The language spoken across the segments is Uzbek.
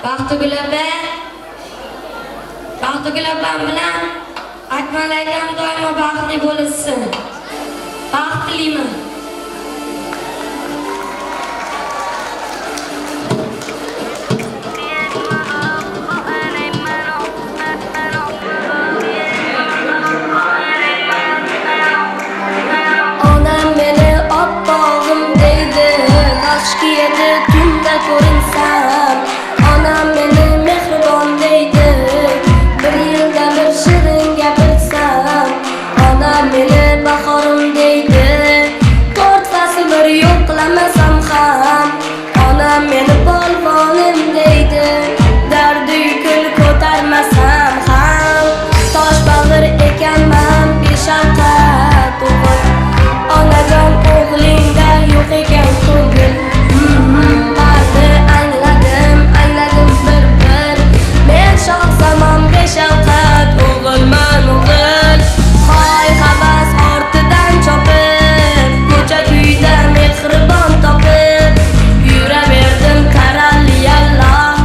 Baxtigul opam bilan Akmal akam doimo baxtli bo'lsin. Baxtliman. Onam meni oppog'im deydi, koshki edi tunda ko'rinsam. Onam meni mehribon deydi, bir yilda bir shirin gapirsam. Onam meni bahorim deydi, to'rt fasl bir yo'q qilamasam ham. Onam meni polvonim deydi, dardi yukini ko'tarmasam ham. Tosh bag'ir ekanman beshafqat o'g'il, onajon o'g'lingda yo'q ekan ko'ngil. Barni angladim bir men shoh zamon beshafqat o'g'ilman o'g'il. Hoy havas ortidan chopib, ko'cha kuyda mehribon topib, yuraverdim qaralli Alloh,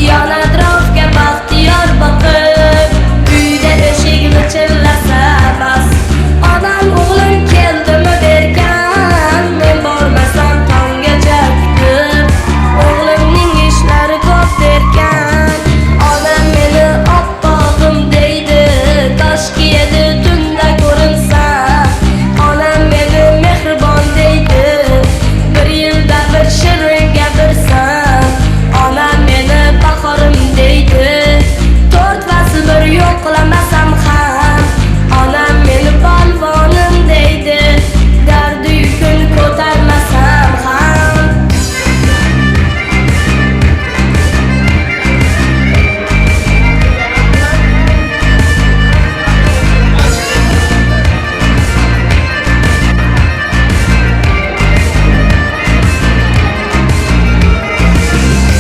yon atrofga baxtiyor boqib. Uyda eshik g'ichirlasa bas, onam o'g'lim keldimi derkan, men bormasam tonggacha kutib, o'g'limning ishlari ko'p derkan. Onam meni oppog'im deydi, koshki edi tunda ko'rinsam. Onam meni mehribon deydi, bir yilda bir shirin gapirsam. Onam meni bahorim deydi, to'rt fasl bir yo'q qilamasam ham. Onam meni polvonim deydi, dardi yukini ko'tarmasam ham.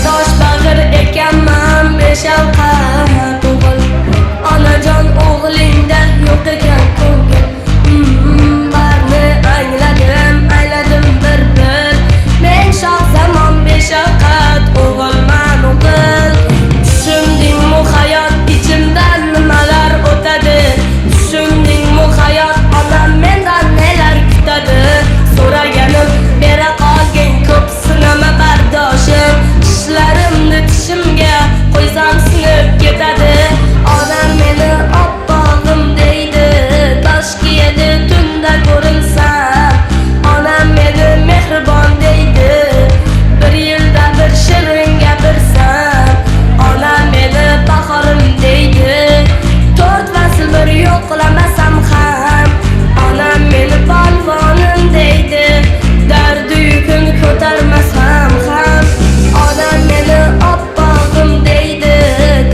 Tosh bag'ir ekanman beshafqat o'g'il, onajon o'g'lingda yo'q ekan ko'ngil. Barni angladim bir men shoh zamon beshafqat o'g'ilman o'g'il. Tushundingmi hayot ichimdan nimalar o'tadi, tushundingmi hayot onam mendan nelar kutadi. So'raganim bera qolgin ko'p sinama bardoshim, ishlarimni tishimga qo'ysam sinib ketadi. Onam meni oppog'im deydi, koshki edi tunda ko'rinsam. Onam meni mehribon deydi, bir yilda bir shirin gapirsam. Onam meni bahorim deydi, to'rt fasl bir yo'q qilamasam ham. Onam meni polvonim deydi, dardi yukini ko'tarmasam ham. Onam meni oppog'im deydi,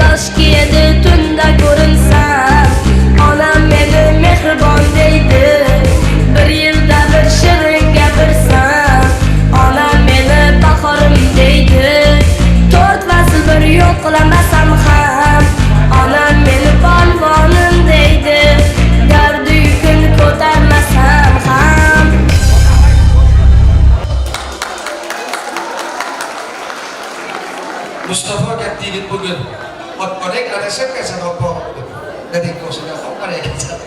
koshki edi tunda ko'rinsam. Onam meni mehribon deydi, bir yilda bir shirin gapirsam. Onam meni bahorim deydi, to'rt fasl bir yo'q qilamasam ham. Onam meni polvonim deydi, dardi yukini ko'tarmasam ham. Mustafa katta yigit bugun. Otqorek adashib kelsan oppog'im deb. Dadek ko'rsana oqqorek kelsan.